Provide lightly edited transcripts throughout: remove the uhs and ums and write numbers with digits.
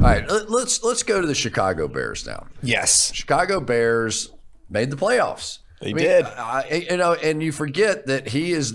right, let's go to the Chicago Bears now. Yes. Chicago Bears made the playoffs. They did. And you forget that Nagy has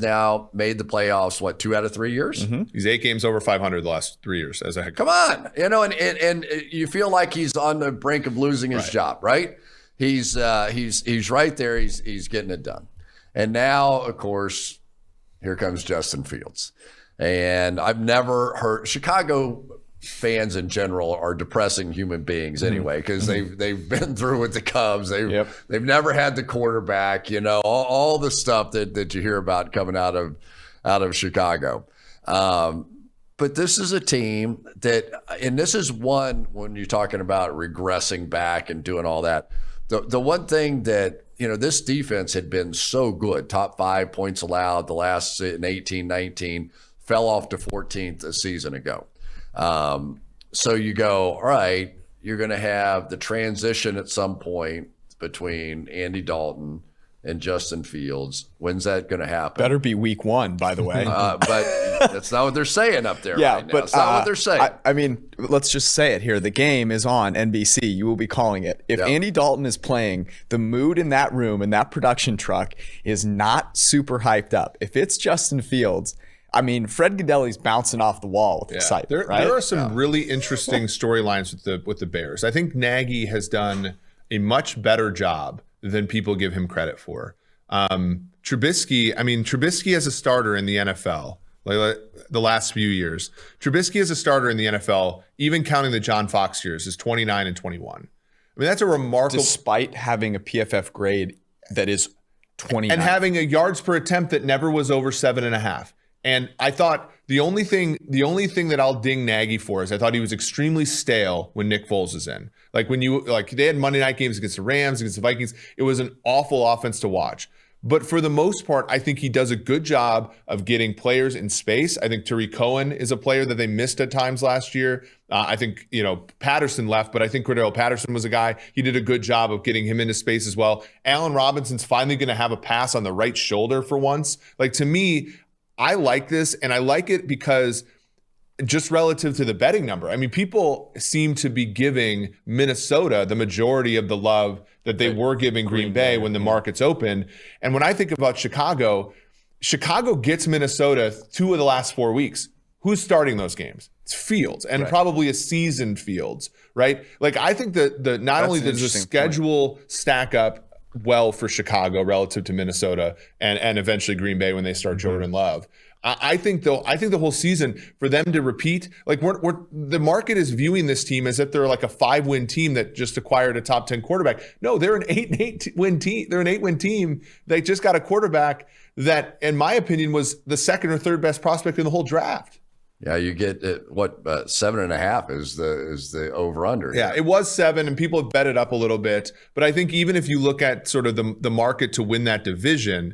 now made the playoffs, 2 out of 3 years? Mm-hmm. He's 8 games over 500 the last 3 years as a head coach. Come on. And you feel like he's on the brink of losing his job, right? He's right there. He's getting it done. And now, of course, here comes Justin Fields. And I've never heard Chicago fans in general are depressing human beings anyway, because they've been through with the Cubs. They've never had the quarterback, all the stuff that you hear about coming out of Chicago. But this is a team and this is one when you're talking about regressing back and doing all that. The one thing that, this defense had been so good, top 5 points allowed the last in 18-19, fell off to 14th a season ago. So you go, all right, you're going to have the transition at some point between Andy Dalton and Justin Fields. When's that going to happen? Better be week 1, by the way. But that's not what they're saying up there right now. That's not what they're saying. I mean, let's just say it here. The game is on NBC. You will be calling it. If Andy Dalton is playing, the mood in that room, in that production truck, is not super hyped up. If it's Justin Fields, I mean, Fred Goodell's bouncing off the wall with excitement. There are some really interesting storylines with the Bears. I think Nagy has done a much better job than people give him credit for. Trubisky as a starter in the NFL, like the last few years, Trubisky as a starter in the NFL, even counting the John Fox years, is 29 and 21. I mean, that's a remarkable. Despite having a PFF grade that is 29. And having a yards per attempt that never was over 7.5. And I thought the only thing that I'll ding Nagy for is I thought he was extremely stale when Nick Foles is in. Like they had Monday night games against the Rams, against the Vikings. It was an awful offense to watch. But for the most part, I think he does a good job of getting players in space. I think Tariq Cohen is a player that they missed at times last year. I think, Patterson left, but I think Cordell Patterson was a guy. He did a good job of getting him into space as well. Allen Robinson's finally going to have a pass on the right shoulder for once. Like, to me, I like this, and I like it because just relative to the betting number, I mean, people seem to be giving Minnesota the majority of the love that they were giving Green Bay when the markets opened. And when I think about Chicago gets Minnesota 2 of the last 4 weeks. Who's starting those games? It's Fields, and probably a seasoned Fields, right? Like, I think that not only does the schedule stack up well for Chicago relative to Minnesota and eventually Green Bay when they start Jordan Love. I think the whole season for them to repeat, like the market is viewing this team as if they're like a 5-win team that just acquired a top 10 quarterback. No, they're an 8-win team. They're an 8-win team. They just got a quarterback that, in my opinion, was the second or third best prospect in the whole draft. Yeah, you get 7.5 is the over under. Yeah, it was 7, and people have bet it up a little bit. But I think even if you look at sort of the market to win that division,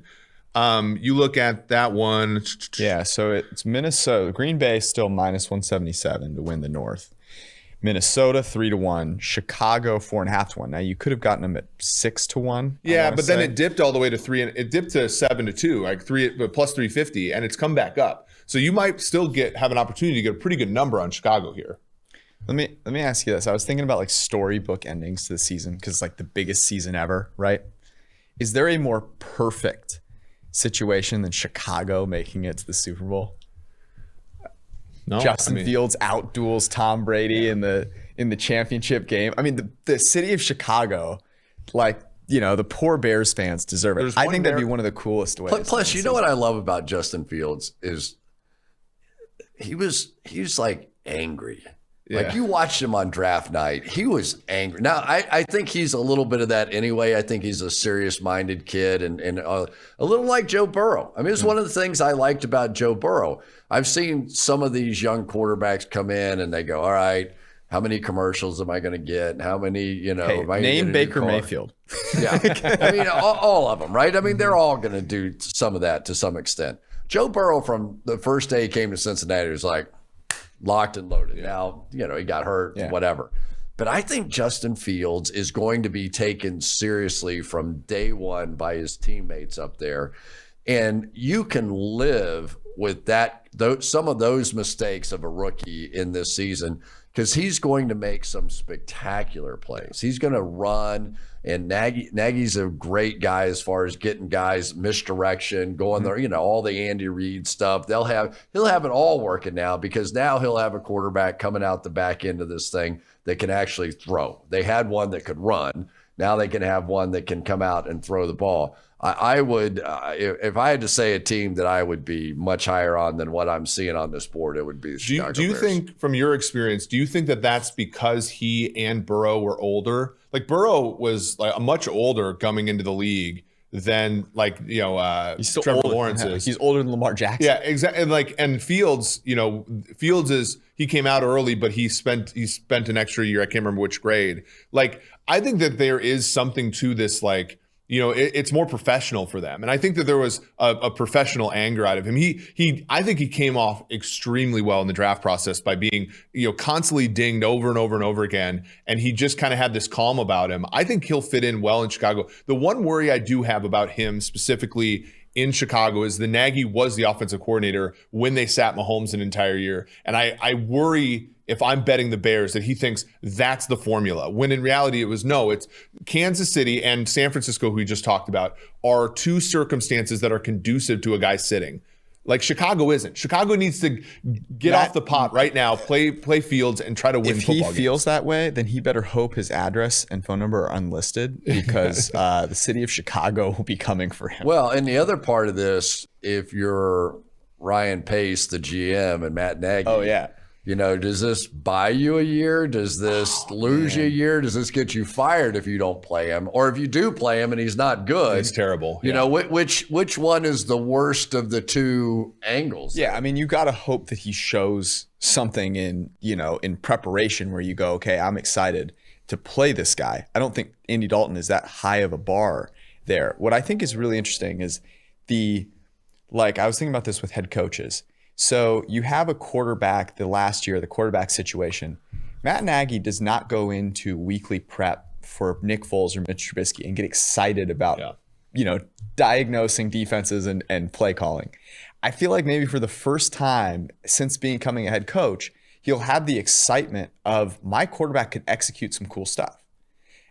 you look at that one. Yeah, so it's Minnesota. Green Bay still minus 177 to win the North. Minnesota 3-1. Chicago 4.5-1. Now you could have gotten them at 6-1. Yeah, but then it dipped all the way to 3, and it dipped to 7-2, like 3 plus 350, and it's come back up. So you might still have an opportunity to get a pretty good number on Chicago here. Let me ask you this. I was thinking about like storybook endings to the season because it's like the biggest season ever, right? Is there a more perfect situation than Chicago making it to the Super Bowl? No, Justin Fields outduels Tom Brady in the championship game. I mean, the city of Chicago, like, the poor Bears fans deserve it. I think that'd be one of the coolest ways. Plus, you know what I love about Justin Fields is he was like angry. Yeah. Like, you watched him on draft night. He was angry. Now, I think he's a little bit of that anyway. I think he's a serious-minded kid and a little like Joe Burrow. I mean, it's one of the things I liked about Joe Burrow. I've seen some of these young quarterbacks come in and they go, all right, how many commercials am I going to get? How many, name Baker Mayfield. Yeah. I mean, all of them, right? I mean, they're all going to do some of that to some extent. Joe Burrow, from the first day he came to Cincinnati, was like locked and loaded. Yeah. Now, he got hurt, whatever. But I think Justin Fields is going to be taken seriously from day one by his teammates up there. And you can live with that, some of those mistakes of a rookie in this season because he's going to make some spectacular plays. He's going to run, and Nagy's a great guy as far as getting guys misdirection, going there, all the Andy Reid stuff. He'll have it all working now, because now he'll have a quarterback coming out the back end of this thing that can actually throw. They had one that could run. Now they can have one that can come out and throw the ball. I would, if I had to say a team that I would be much higher on than what I'm seeing on this board, it would be the Chicago Do you Bears. think, from your experience, do you think that that's because he and Burrow were older? Like, Burrow was like much older coming into the league than he's still Trevor older. Lawrence is. He's older than Lamar Jackson. Yeah, exactly. And Fields, he came out early, but he spent an extra year. I can't remember which grade. Like, I think that there is something to this, it's more professional for them. And I think that there was a professional anger out of him. I think he came off extremely well in the draft process by being, constantly dinged over and over and over again. And he just kind of had this calm about him. I think he'll fit in well in Chicago. The one worry I do have about him specifically in Chicago is the Nagy was the offensive coordinator when they sat Mahomes an entire year. And I worry, if I'm betting the Bears, that he thinks that's the formula, when in reality it's Kansas City and San Francisco, who we just talked about, are two circumstances that are conducive to a guy sitting. Like, Chicago isn't. Chicago needs to get off the pot right now, play Fields, and try to win football games. If he feels that way, then he better hope his address and phone number are unlisted, because the city of Chicago will be coming for him. Well, and the other part of this, if you're Ryan Pace, the GM, and Matt Nagy. Oh, yeah. Does this buy you a year? Does this lose you a year? Does this get you fired if you don't play him? Or if you do play him and he's not good? It's terrible. Which one is the worst of the two angles? Yeah, I mean, you got to hope that he shows something in preparation where you go, okay, I'm excited to play this guy. I don't think Andy Dalton is that high of a bar there. What I think is really interesting is I was thinking about this with head coaches. So you have a quarterback, the quarterback situation. Matt Nagy does not go into weekly prep for Nick Foles or Mitch Trubisky and get excited about, diagnosing defenses and play calling. I feel like maybe for the first time since becoming a head coach, he'll have the excitement of, my quarterback could execute some cool stuff.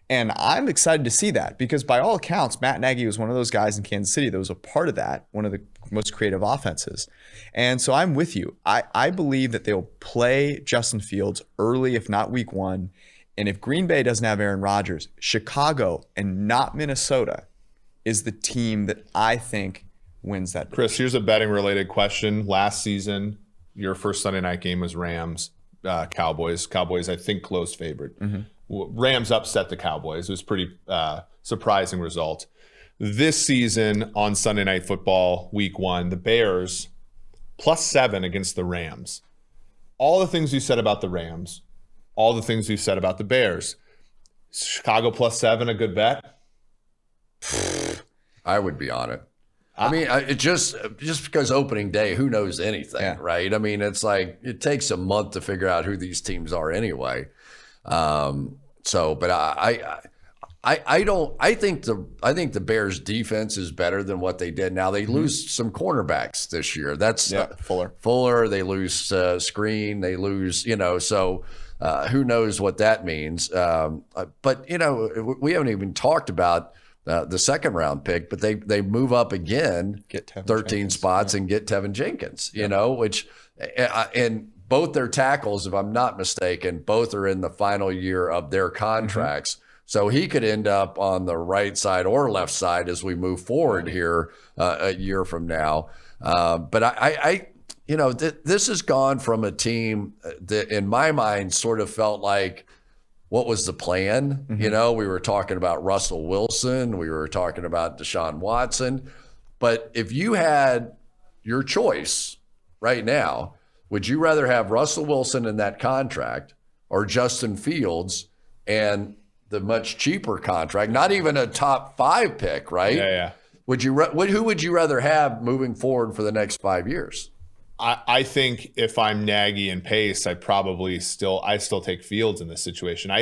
And I'm excited to see that, because by all accounts, Matt Nagy was one of those guys in Kansas City that was a part of that, one of the most creative offenses. And so I'm with you. I believe that they'll play Justin Fields early, if not week 1. And if Green Bay doesn't have Aaron Rodgers, Chicago and not Minnesota is the team that I think wins that. Chris, here's a betting related question. Last season, your first Sunday night game was Rams, Cowboys. Cowboys, I think, close favorite. Mm-hmm. Rams upset the Cowboys. It was a pretty surprising result. This season on Sunday Night Football, week 1, the Bears +7 against the Rams. All the things you said about the Rams, all the things you said about the Bears. Chicago +7, a good bet? I would be on it. I mean, it just because opening day, who knows anything, right? I mean, it's like it takes a month to figure out who these teams are anyway. But I think the Bears defense is better than what they did. Now they lose some cornerbacks this year. That's Fuller. They lose Screen. They lose, so who knows what that means. But we haven't even talked about the second round pick, but they move up again, get 13 Jenkins, spots and get Tevin Jenkins, which and both their tackles, if I'm not mistaken, both are in the final year of their contracts. Mm-hmm. So he could end up on the right side or left side as we move forward here a year from now. But this has gone from a team that, in my mind, sort of felt like, what was the plan? Mm-hmm. We were talking about Russell Wilson. We were talking about Deshaun Watson. But if you had your choice right now, would you rather have Russell Wilson in that contract or Justin Fields and the much cheaper contract, not even a top 5 pick, right? Yeah. Who would you rather have moving forward for the next 5 years? I think if I'm Nagy and Pace, I still take Fields in this situation.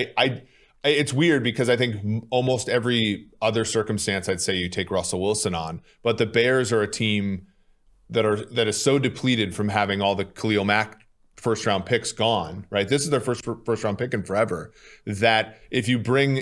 It's weird because I think almost every other circumstance I'd say you take Russell Wilson on, but the Bears are a team that is so depleted from having all the Khalil Mack first round picks gone, right? This is their first round pick in forever. That if you bring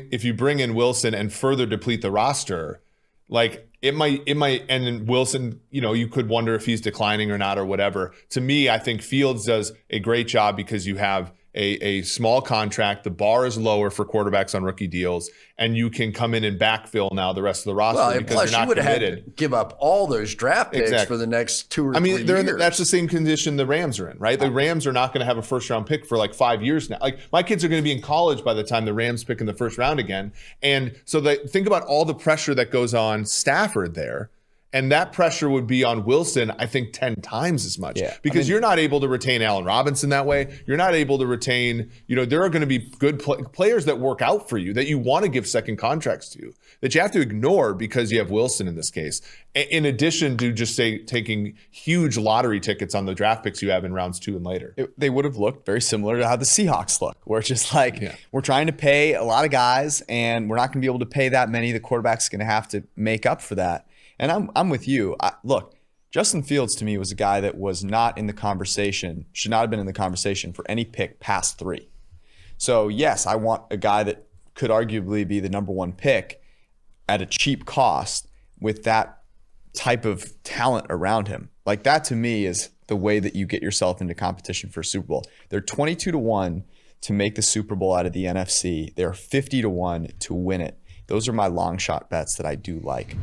in Wilson and further deplete the roster, like it might, and then Wilson, you could wonder if he's declining or not or whatever. To me, I think Fields does a great job because you have a small contract. The bar is lower for quarterbacks on rookie deals, and you can come in and backfill now the rest of the roster because plus you're not you would have committed. had to give up all those draft picks for the next 2 or 3 years. That's the same condition the Rams are in, right? The Rams are not going to have a first round pick for like 5 years now. Like my kids are going to be in college by the time the Rams pick in the first round again. And so think about all the pressure that goes on Stafford there. And that pressure would be on Wilson, I think, 10 times as much. Yeah. Because you're not able to retain Allen Robinson that way. You're not able to retain, there are going to be good players that work out for you that you want to give second contracts to, that you have to ignore because you have Wilson in this case. In addition to just taking huge lottery tickets on the draft picks you have in rounds 2 and later. They would have looked very similar to how the Seahawks look, where it's just like, we're trying to pay a lot of guys and we're not going to be able to pay that many. The quarterback's going to have to make up for that. And I'm with you. Look, Justin Fields to me was a guy that was not in the conversation, should not have been in the conversation for any pick past 3. So yes, I want a guy that could arguably be the number 1 pick at a cheap cost with that type of talent around him. Like that to me is the way that you get yourself into competition for a Super Bowl. They're 22-1 to make the Super Bowl out of the NFC. They're 50-1 to win it. Those are my long shot bets that I do like.